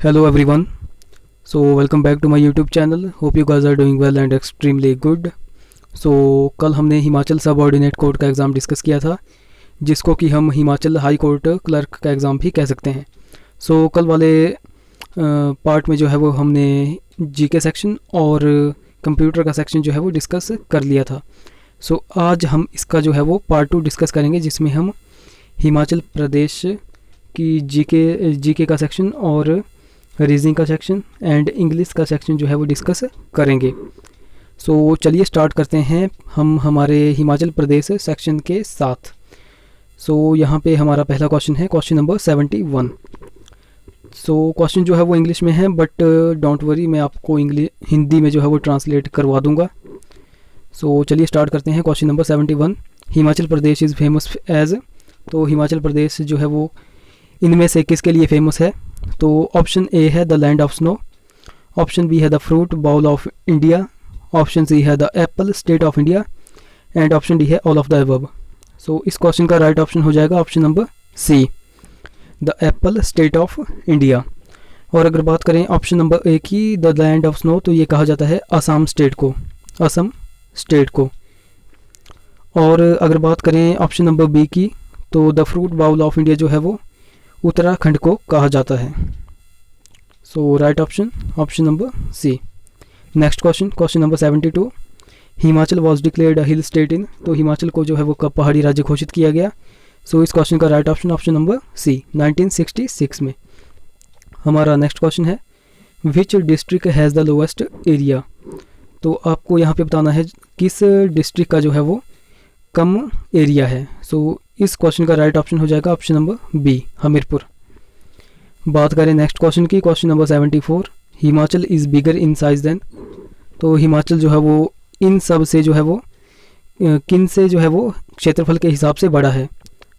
Hello everyone. So welcome back to my YouTube channel. Hope you guys are doing well and extremely good. So कल हमने Himachal subordinate court का exam discuss किया था, जिसको कि हम हिमाचल हाई कोर्ट क्लर्क का एग्ज़ाम भी कह सकते हैं. सो कल वाले पार्ट में जो है वो हमने जीके सेक्शन और कंप्यूटर का सेक्शन जो है वो डिस्कस कर लिया था. सो आज हम इसका जो है वो पार्ट 2 डिस्कस करेंगे, जिसमें हम हिमाचल प्रदेश की जीके का सेक्शन और रीजनिंग का सेक्शन एंड इंग्लिश का सेक्शन जो है वो डिस्कस करेंगे. सो चलिए स्टार्ट करते हैं हम हमारे हिमाचल प्रदेश सेक्शन के साथ. सो यहाँ पे हमारा पहला क्वेश्चन है क्वेश्चन नंबर 71. सो क्वेश्चन जो है वो इंग्लिश में है, बट डोंट वरी, मैं आपको हिंदी में जो है वो ट्रांसलेट करवा दूंगा. सो चलिए स्टार्ट करते हैं. Question number 71, Himachal Pradesh is famous as. तो हिमाचल प्रदेश जो है वो इनमें से किसके लिए फेमस है? तो ऑप्शन ए है the land of snow, option B है the fruit bowl of India, option C है the apple state of India and option D है all of the above. So इस क्वेश्चन का राइट ऑप्शन हो जाएगा option number C, the apple state of India. और अगर बात करें ऑप्शन नंबर ए की, द लैंड ऑफ स्नो, तो ये कहा जाता है असम स्टेट को, असम स्टेट को. और अगर बात करें ऑप्शन नंबर बी की, तो the fruit bowl of India जो है वो उत्तराखंड को कहा जाता है. So right option option number C. Next question, question number 72, Himachal was declared a hill state in. तो हिमाचल को जो है वो कब पहाड़ी राज्य घोषित किया गया? सो इस क्वेश्चन का right option option number C, 1966 में. हमारा नेक्स्ट क्वेश्चन है which district has the lowest area. तो आपको यहाँ पे बताना है किस डिस्ट्रिक्ट का जो है वो कम एरिया है. सो इस क्वेश्चन का राइट ऑप्शन हो जाएगा ऑप्शन नंबर बी, हमीरपुर. बात करें नेक्स्ट क्वेश्चन की, question number 74, Himachal is bigger in size than. तो हिमाचल जो है वो इन सब से जो है वो किन से जो है वो क्षेत्रफल के हिसाब से बड़ा है?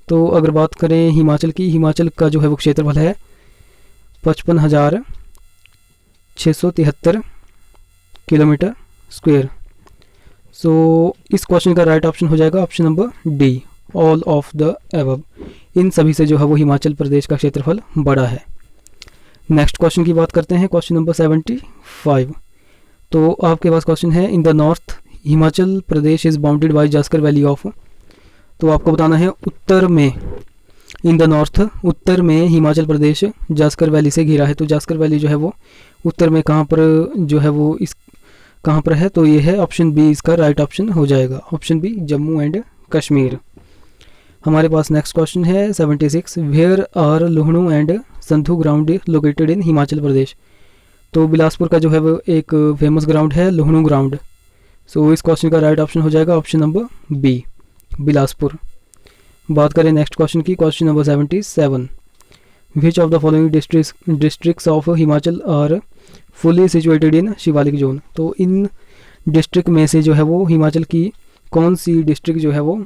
तो अगर बात करें हिमाचल की, हिमाचल का जो है वो क्षेत्रफल है 55,673 किलोमीटर स्क्वायर. सो इस क्वेश्चन का राइट ऑप्शन हो जाएगा option number D, all of the above. इन सभी से जो है वो हिमाचल प्रदेश का क्षेत्रफल बड़ा है. नेक्स्ट क्वेश्चन की बात करते हैं, क्वेश्चन नंबर 75. तो आपके पास क्वेश्चन है in the north Himachal Pradesh is bounded by Zanskar valley of. तो आपको बताना है उत्तर में, इन द नॉर्थ उत्तर में हिमाचल प्रदेश जास्कर वैली से घिरा है. तो जास्कर वैली जो है वो उत्तर में कहाँ पर जो है वो इस कहाँ पर है? तो ये है ऑप्शन बी, इसका राइट ऑप्शन हो जाएगा option B, Jammu and Kashmir. हमारे पास नेक्स्ट क्वेश्चन है 76, where are Luhnu and Sandhu ground located in Himachal Pradesh. तो बिलासपुर का जो है वो एक फेमस ग्राउंड है लुहणु ग्राउंड. सो इस क्वेश्चन का राइट ऑप्शन हो जाएगा ऑप्शन नंबर बी, बिलासपुर. बात करें नेक्स्ट क्वेश्चन की, question number 77, which of the following districts of Himachal are fully situated in Shivalik zone. तो इन डिस्ट्रिक्ट में से जो है वो हिमाचल की कौन सी डिस्ट्रिक्ट जो है वो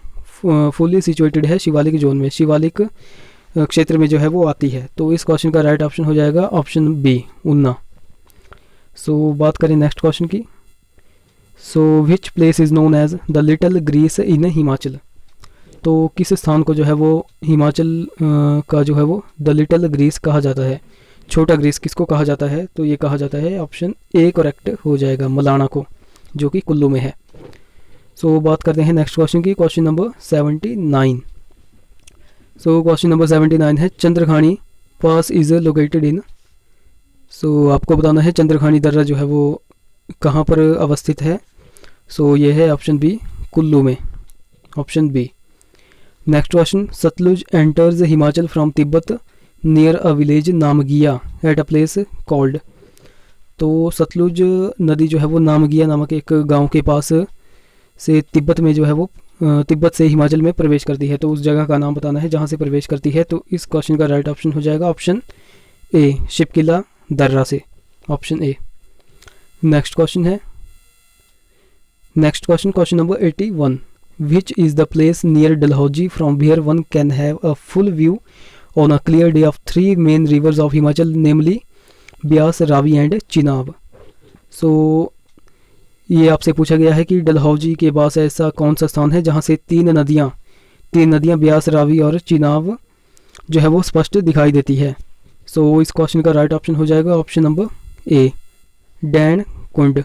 फुली सिचुएटेड है शिवालिक जोन में, शिवालिक क्षेत्र में जो है वो आती है? तो इस क्वेश्चन का राइट ऑप्शन हो जाएगा ऑप्शन बी, ऊना. सो बात करें नेक्स्ट क्वेश्चन की, so which place is known as the little Greece in Himachal. तो किस स्थान को जो है वो हिमाचल का जो है वो द लिटिल ग्रीस कहा जाता है, छोटा ग्रीस किसको कहा जाता है? तो ये कहा जाता है ऑप्शन ए करेक्ट हो जाएगा, मलाना को, जो कि कुल्लू में है. सो बात करते हैं नेक्स्ट क्वेश्चन की, क्वेश्चन नंबर 79. सो क्वेश्चन नंबर 79 है चंद्रखानी पास इज़ लोकेटेड इन. सो आपको बताना है चंद्रखानी दर्रा जो है वो कहाँ पर अवस्थित है? सो ये है ऑप्शन बी, कुल्लू में, option B. Next question, Sutlej enters Himachal from Tibet near a village Namgia at a place called. तो सतलुज नदी जो है वो नामगिया नामक एक गांव के पास से तिब्बत में जो है वो तिब्बत से हिमाचल में प्रवेश करती है. तो उस जगह का नाम बताना है जहाँ से प्रवेश करती है. तो इस क्वेश्चन का राइट ऑप्शन हो जाएगा ऑप्शन ए, शिपकिला दर्रा से, ऑप्शन ए. नेक्स्ट क्वेश्चन है question number 81, which is the place near Dalhousie from where one can have a full view on a clear day of 3 main rivers of Himachal, namely Beas, Ravi and Chenab. So ये आपसे पूछा गया है कि डलहौजी के पास ऐसा कौन सा स्थान है जहाँ से तीन नदियाँ ब्यास, रावी और चिनाब जो है वो स्पष्ट दिखाई देती है. सो इस क्वेश्चन का राइट ऑप्शन हो जाएगा ऑप्शन नंबर ए, डैन कुंड,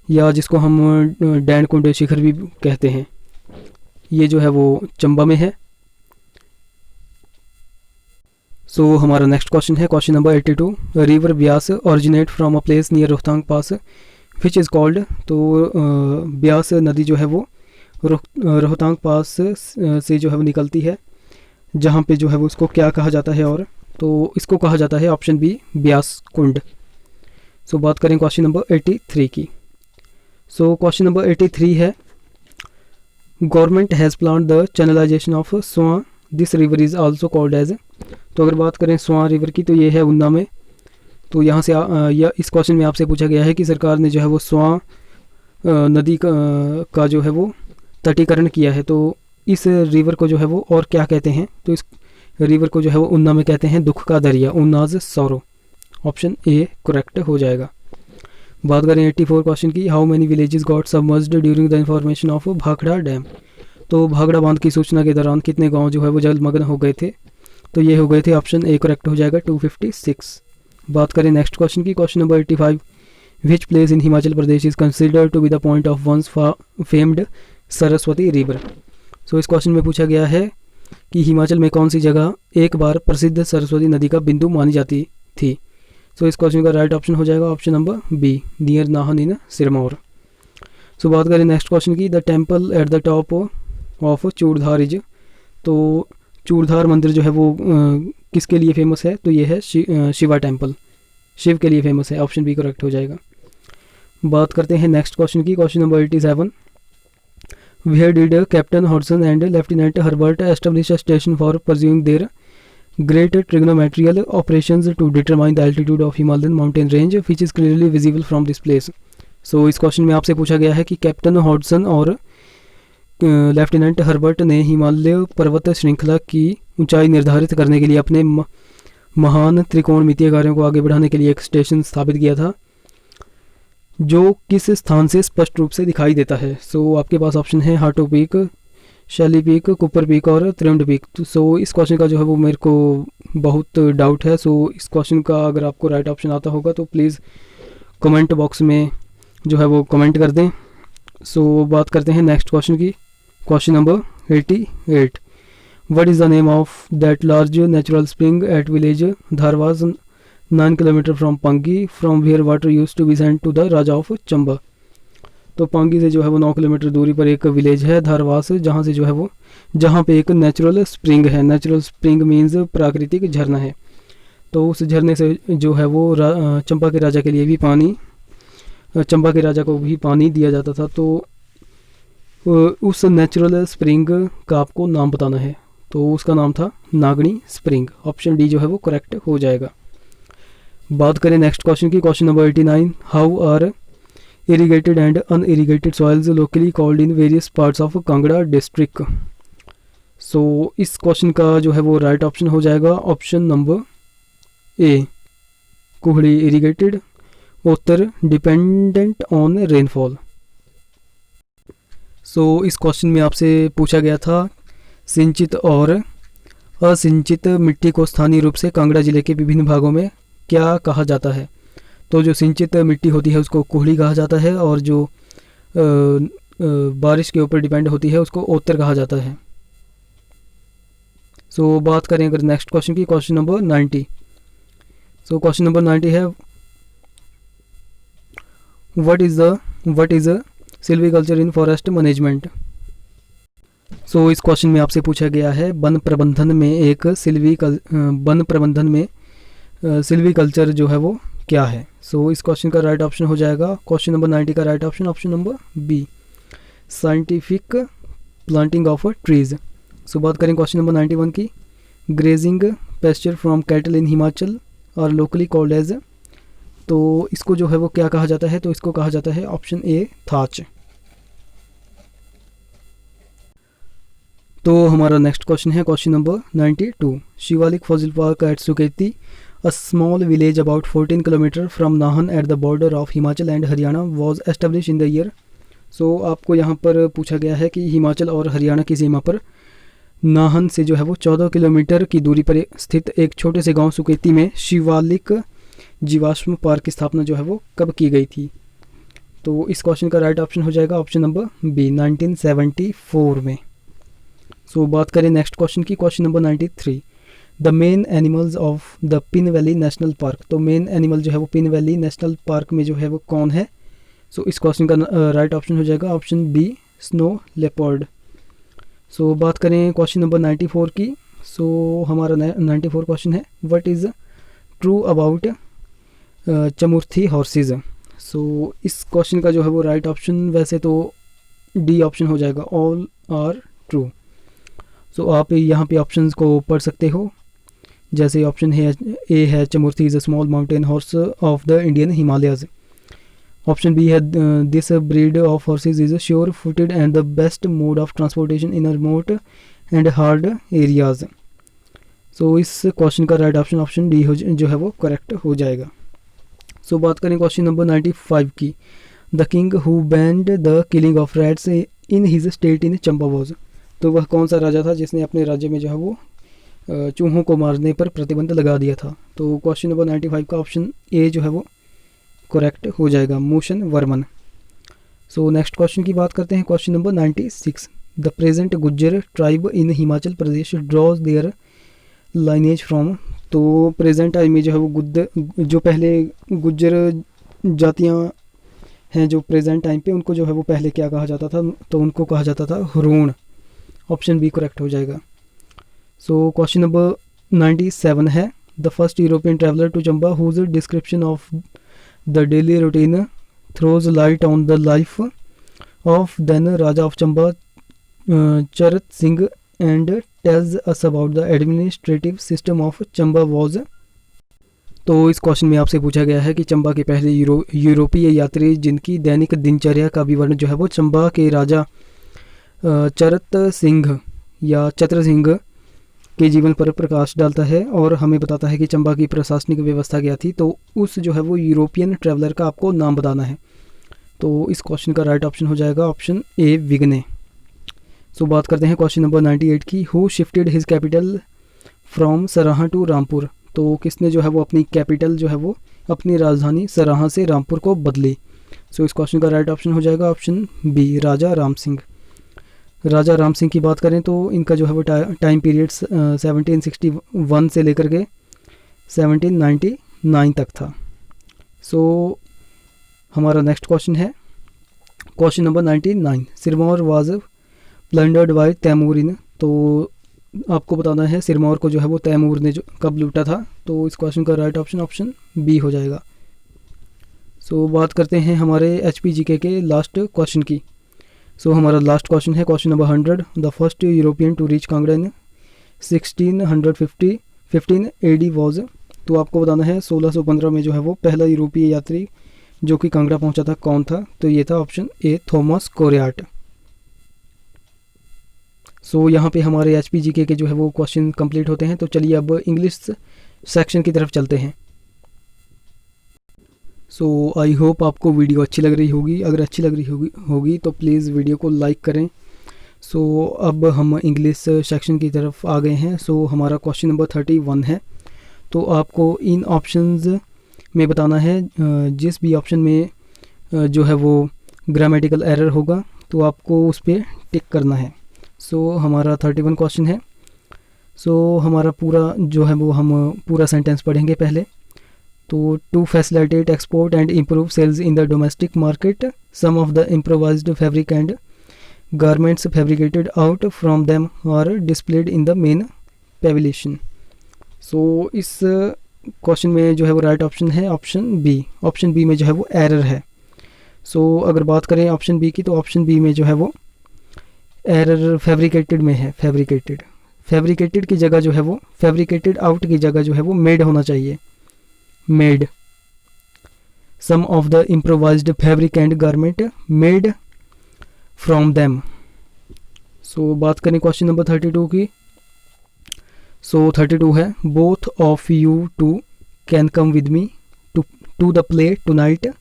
या जिसको हम डैन कुंड शिखर भी कहते हैं। ये जो है वो चंबा में है। सो हमारा नेक्स्ट क्वेश्चन है question number 82। River Beas originate from a place near Rohtang pass which is called. तो ब्यास नदी जो है वो रोहतांग पास से जो है वो निकलती है, जहाँ पे जो है वो उसको क्या कहा जाता है, और तो इसको कहा जाता है ऑप्शन बी, ब्यास कुंड। सो बात करें क्वेश्चन नंबर 83 की। सो क्वेश्चन नंबर 83 है, government has plan the channelisation of Swan, this river is also called as. तो अगर बात करें स्वां रिवर की, तो ये है उन्ना में। तो यहाँ से या इस क्वेश्चन में आपसे पूछा गया है कि सरकार ने जो है वो स्वां नदी का जो है वो तटीकरण किया है, तो इस रिवर को जो है वो और क्या कहते हैं। तो इस रिवर को जो है वो उन्ना में कहते हैं दुख का दरिया, उन्नाज सौरो। ऑप्शन ए करेक्ट हो जाएगा। बात करें 84 क्वेश्चन की, how many villages got submerged during the information of Bhakra dam. तो भाखड़ा बांध की सूचना के दौरान कितने गांव जो है वो जलमग्न हो गए थे। तो ये हो गए थे, ऑप्शन ए करेक्ट हो जाएगा 256। बात करें नेक्स्ट क्वेश्चन की, question number 85। Which place in Himachal Pradesh is considered to be the point of once famed Saraswati river. So इस क्वेश्चन में पूछा गया है कि हिमाचल में कौन सी जगह एक बार प्रसिद्ध सरस्वती नदी का बिंदु मानी जाती थी। सो इस क्वेश्चन का राइट ऑप्शन हो जाएगा option number B, near Nahan in Sirmaur. So बात करें नेक्स्ट क्वेश्चन की, the temple at the top of Churdhar is. तो चूड़धार मंदिर जो है वो किसके लिए फेमस है। तो ये है शिवा टेम्पल, शिव के लिए फेमस है। ऑप्शन बी करेक्ट हो जाएगा। बात करते हैं नेक्स्ट क्वेश्चन की, question number 87। Where did captain Hodgson and lieutenant Herbert establish a station for pursuing their great trigonometrical operations to determine the altitude of Himalayan mountain range which is clearly visible from this place. So इस question में आपसे पूछा गया है कि captain Hodgson और lieutenant Herbert ने हिमालय पर्वत श्रृंखला की ऊंचाई निर्धारित करने के लिए अपने महान त्रिकोणमितीय कार्यों को आगे बढ़ाने के लिए एक स्टेशन स्थापित किया था, जो किस स्थान से स्पष्ट रूप से दिखाई देता है। सो आपके पास ऑप्शन है हाटो पीक, शैली पीक, कुपर पीक और त्रिउंड पीक। तो सो इस क्वेश्चन का जो है वो मेरे को बहुत डाउट है। सो इस क्वेश्चन का अगर आपको राइट ऑप्शन आता होगा तो प्लीज़ कमेंट बॉक्स में जो है वो कमेंट कर दें। सो बात करते हैं नेक्स्ट क्वेश्चन की, question number 88। What is the name of that large natural spring at village Dharwas 9 kilometre from Pangi from where water use to be sent to the Raja of Chamba. तो पांगी से जो है वो 9 किलोमीटर दूरी पर एक विलेज है धारवास, जहाँ से जो है वो जहाँ पे एक नेचुरल स्प्रिंग है। नेचुरल स्प्रिंग मीन्स प्राकृतिक झरना है। तो उस झरने से जो है वो चंपा के राजा के लिए भी पानी, चंपा के राजा को भी पानी दिया जाता था। तो उस नेचुरल स्प्रिंग का आपको नाम बताना है। तो उसका नाम था नागनी स्प्रिंग। ऑप्शन डी जो है वो करेक्ट हो जाएगा। बात करें नेक्स्ट क्वेश्चन की, question number 89। How are irrigated and unirrigated soils locally called in various parts of Kangra district. So इस क्वेश्चन का जो है वो राइट ऑप्शन हो जाएगा ऑप्शन नंबर ए, कुहड़ी इरिगेटेड, उत्तर डिपेंडेंट ऑन रेनफॉल। सो इस क्वेश्चन में आपसे पूछा गया था सिंचित और असिंचित मिट्टी को स्थानीय रूप से कांगड़ा जिले के विभिन्न भागों में क्या कहा जाता है। तो जो सिंचित मिट्टी होती है उसको कुहड़ी कहा जाता है, और जो बारिश के ऊपर डिपेंड होती है उसको ओतर कहा जाता है। सो बात करें अगर नेक्स्ट क्वेश्चन की, question number 90। So question number 90 है, what is silviculture in forest management. So इस क्वेश्चन में आपसे पूछा गया है वन प्रबंधन में सिल्वीकल्चर जो है वो क्या है। सो इस क्वेश्चन का राइट ऑप्शन हो जाएगा क्वेश्चन नंबर 90 का right option option number B, scientific planting of trees. So बात करें क्वेश्चन नंबर 91 की, grazing pasture from cattle in Himachal और लोकली कॉल्ड एज। तो इसको जो है वो क्या कहा जाता है। तो इसको कहा जाता है ऑप्शन ए, थाच। तो हमारा नेक्स्ट क्वेश्चन है question number 92। Shivalik fossil park at Suketi, a small village about 14 km from Nahan at the border of Himachal and Haryana was established in the year। सो आपको यहाँ पर पूछा गया है कि हिमाचल और हरियाणा की सीमा पर नाहन से जो है वो 14 किलोमीटर की दूरी पर स्थित एक छोटे से गांव सुकेती में शिवालिक जीवाश्म पार्क की स्थापना जो है वो कब की गई थी? तो इस क्वेश्चन का राइट ऑप्शन हो जाएगा ऑप्शन नंबर बी, 1974 में। सो बात करें नेक्स्ट क्वेश्चन की, question number 93, the main animals of the pin valley national park. तो मेन एनिमल जो है वो पिन वैली नेशनल पार्क में जो है वो कौन है? सो इस क्वेश्चन का राइट ऑप्शन हो जाएगा ऑप्शन बी, स्नो लेपर्ड। सो बात करें क्वेश्चन नंबर 94 की। सो हमारा 94 क्वेश्चन है, what is true about Chamurthi horses. So इस क्वेश्चन का जो है वो राइट ऑप्शन वैसे तो डी ऑप्शन हो जाएगा, ऑल आर ट्रू। सो आप यहाँ पे ऑप्शंस को पढ़ सकते हो, जैसे ऑप्शन है ए है Chamurthi is a small mountain horse of the Indian Himalayas. Option B है this breed of horses is sure footed and the best mode of transportation in remote and hard areas. So इस question का right option option D जो है वो correct हो जाएगा। सो बात करें क्वेश्चन नंबर 95 की, the king who band the killing of rats in his state in Chamba was. तो वह कौन सा राजा था जिसने अपने राज्य में जो है वो चूहों को मारने पर प्रतिबंध लगा दिया था? तो क्वेश्चन नंबर 95 का ऑप्शन ए जो है वो करेक्ट हो जाएगा, Moshan Varman. So next question की बात करते हैं, question number 96, the present Gujjar tribe in Himachal Pradesh draws their lineage from. तो प्रेजेंट टाइम में जो है वो जो पहले गुज्जर जातियाँ हैं जो प्रेजेंट टाइम पे, उनको जो है वो पहले क्या कहा जाता था? तो उनको कहा जाता था हुरून। ऑप्शन बी करेक्ट हो जाएगा। सो क्वेश्चन नंबर 97 है, the first European traveller to Chamba whose description of the daily routine throws light on the life of then Raja of Chamba Charat Singh and tells us about the administrative system of Chamba was. तो इस question में आपसे पूछा गया है कि चंबा के पहले यूरोपीय यात्री जिनकी दैनिक दिनचर्या का विवरण जो है वो चंबा के राजा चरत सिंह या चतर सिंह के जीवन पर प्रकाश डालता है और हमें बताता है कि चंबा की प्रशासनिक व्यवस्था क्या थी। तो उस जो है वो यूरोपियन ट्रैवलर का आपको नाम बताना है। तो इस क्वेश्चन का राइट ऑप्शन हो जाएगा ऑप्शन ए, विग्ने। सो बात करते हैं क्वेश्चन नंबर 98 की, who shifted his capital from सराहा टू रामपुर। तो किसने जो है वो अपनी कैपिटल जो है वो अपनी राजधानी सराहा से रामपुर को बदली? सो इस क्वेश्चन का राइट ऑप्शन हो जाएगा ऑप्शन बी, राजा राम सिंह। राजा राम सिंह की बात करें तो इनका जो है वो टाइम पीरियड 1761 से लेकर के 1799 तक था। सो हमारा नेक्स्ट क्वेश्चन है question number 99, Sirmaur was plundered by Timur in. तो आपको बताना है सिरमौर को जो है वो तैमूर ने जो कब लूटा था। तो इस क्वेश्चन का राइट ऑप्शन ऑप्शन बी हो जाएगा। सो बात करते हैं हमारे HPGK के लास्ट क्वेश्चन की। सो हमारा लास्ट क्वेश्चन है question number 100, the first European to reach Kangra in 1615 AD was. तो आपको बताना है 1615 में जो है वो पहला यूरोपीय यात्री जो कि कांगड़ा पहुंचा था कौन था? तो ये था ऑप्शन ए, थॉमस कोरियाट। सो यहाँ पे हमारे HPGK के जो है वो क्वेश्चन कंप्लीट होते हैं। तो चलिए अब इंग्लिश सेक्शन की तरफ चलते हैं। सो आई होप आपको वीडियो अच्छी लग रही होगी। अगर अच्छी लग रही होगी तो प्लीज़ वीडियो को लाइक करें। सो अब हम इंग्लिश सेक्शन की तरफ आ गए हैं। सो हमारा क्वेश्चन नंबर 31 है। तो आपको इन ऑप्शंस में बताना है जिस भी ऑप्शन में जो है वो ग्रामेटिकल एरर होगा तो आपको उस पर टिक करना है। सो हमारा 31 क्वेश्चन है। सो हमारा पूरा जो है वो हम पूरा सेंटेंस पढ़ेंगे पहले। तो to facilitate export and improve sales in the domestic market some of the improvised fabric and garments fabricated out from them are displayed in the main pavilion. So इस क्वेश्चन में जो है वो राइट ऑप्शन है option B. Option B में जो है वो एरर है। सो अगर बात करें ऑप्शन बी की तो ऑप्शन बी में जो है वो एरर फैब्रिकेटेड में है। फैब्रिकेटेड की जगह जो है वो फैब्रिकेटेड आउट की जगह जो है वो मेड होना चाहिए, made. Some of the improvised fabric and garment made from them. So बात करें क्वेश्चन नंबर 32 की। सो 32 है, both of you two can come with me to the play tonight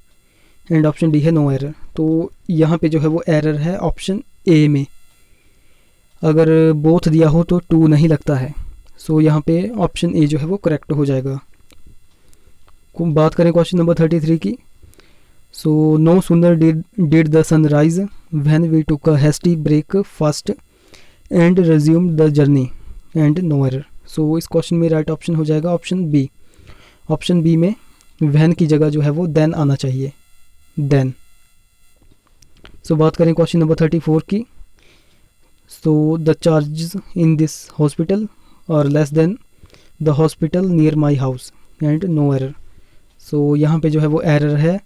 and option D है no error. तो यहाँ पे जो है वो एरर है ऑप्शन ए में। अगर बोथ दिया हो तो 2 नहीं लगता है। सो यहाँ पे ऑप्शन ए जो है वो करेक्ट हो जाएगा। बात करें क्वेश्चन नंबर 33 की। So no sooner did the sun rise when we took a hasty breakfast and resumed the journey and no error. So इस क्वेश्चन में राइट ऑप्शन हो जाएगा ऑप्शन बी। ऑप्शन बी में when की जगह जो है वो देन आना चाहिए, देन। सो बात करें क्वेश्चन नंबर 34 की। So the charges in this hospital are less than the hospital near my house and no error. So यहाँ पे जो है वो एरर है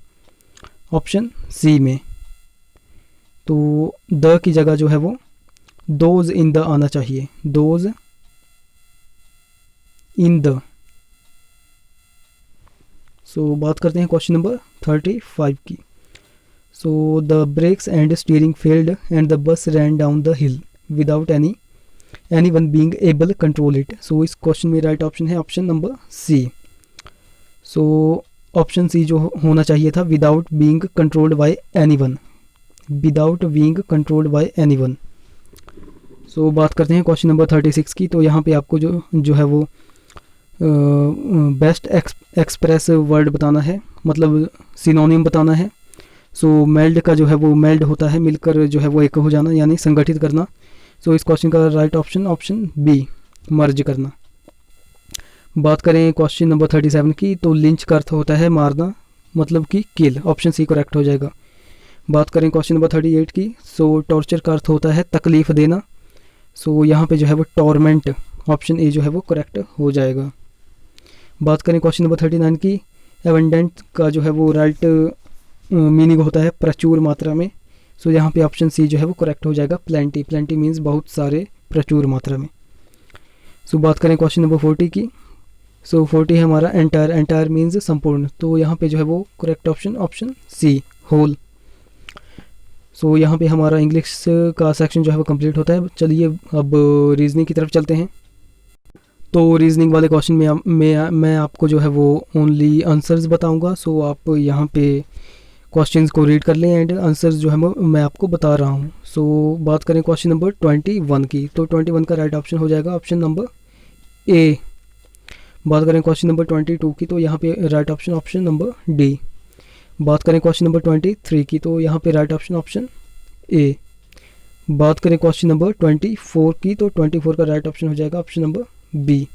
ऑप्शन सी में। तो द की जगह जो है वो दोज इन द आना चाहिए, दोज इन द। सो बात करते हैं क्वेश्चन नंबर 35 की। So the brakes and steering failed and the bus ran down the hill without anyone being able control it. So इस क्वेश्चन में राइट ऑप्शन है option number C. So option C जो होना चाहिए था without being controlled by anyone, without being controlled by anyone. So बात करते हैं क्वेश्चन नंबर 36 की। तो यहाँ पे आपको जो है वो बेस्ट एक्सप्रेस वर्ड बताना है, मतलब सिनोनिम बताना है। सो मेल्ड का जो है वो मेल्ड होता है मिलकर जो है वो एक हो जाना, यानी संगठित करना। सो इस क्वेश्चन का राइट ऑप्शन ऑप्शन बी, मर्ज करना। बात करें क्वेश्चन नंबर 37 की। तो लिंच का अर्थ होता है मारना, मतलब कि किल, ऑप्शन सी करेक्ट हो जाएगा। बात करें क्वेश्चन नंबर 38 की। सो टॉर्चर का अर्थ होता है तकलीफ़ देना। सो यहाँ पे जो है वो टॉर्मेंट, ऑप्शन ए जो है वो करेक्ट हो जाएगा। बात करें क्वेश्चन नंबर 39 की। एबंडेंट का जो है वो राइट मीनिंग होता है प्रचुर मात्रा में। सो यहाँ पे ऑप्शन सी जो है वो करेक्ट हो जाएगा, प्लेंटी। प्लेंटी मीन्स बहुत सारे, प्रचुर मात्रा में। सो बात करें क्वेश्चन नंबर 40 की। सो 40 है हमारा एंटायर, एंटायर मीन्स संपूर्ण। तो यहाँ पे जो है वो correct option option C, whole. So यहाँ पे हमारा इंग्लिश का सेक्शन जो है वो कंप्लीट होता है। चलिए अब रीजनिंग की तरफ चलते हैं। तो रीजनिंग वाले क्वेश्चन में मैं आपको जो है वो ओनली आंसर्स बताऊंगा। सो आप यहाँ पे क्वेश्चंस को रीड कर लें एंड आंसर्स जो है मैं आपको बता रहा हूँ। सो बात करें क्वेश्चन नंबर 21 की। तो 21 का राइट ऑप्शन हो जाएगा ऑप्शन नंबर ए। बात करें क्वेश्चन नंबर 22 की। तो यहाँ पे right option option number D. बात करें क्वेश्चन नंबर 23 की। तो यहाँ पे राइट ऑप्शन ऑप्शन ए। बात करें क्वेश्चन नंबर 24 की। तो 24 का राइट ऑप्शन हो जाएगा ऑप्शन नंबर बी।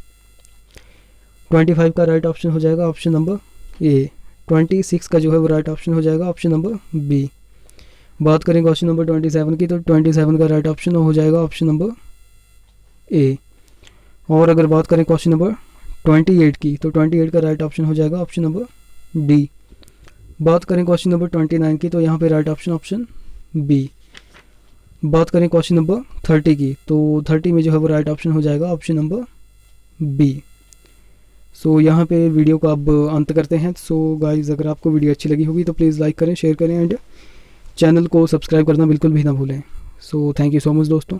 25 का राइट ऑप्शन हो जाएगा ऑप्शन नंबर ए। 26 का जो है वो राइट ऑप्शन हो जाएगा ऑप्शन नंबर बी। बात करें क्वेश्चन नंबर 27 की। तो 27 का राइट ऑप्शन हो जाएगा ऑप्शन नंबर ए। और अगर बात करें क्वेश्चन नंबर 28 की। तो 28 का राइट ऑप्शन हो जाएगा ऑप्शन नंबर डी। बात करें क्वेश्चन नंबर 29 की। तो यहाँ पे राइट ऑप्शन ऑप्शन बी। बात करें क्वेश्चन नंबर 30 की। तो 30 में जो है वो राइट ऑप्शन हो जाएगा ऑप्शन नंबर बी। सो यहाँ पे वीडियो का अब अंत करते हैं। सो गाइस, अगर आपको वीडियो अच्छी लगी होगी तो प्लीज़ लाइक करें, शेयर करें एंड चैनल को सब्सक्राइब करना बिल्कुल भी ना भूलें। So thank you so much दोस्तों।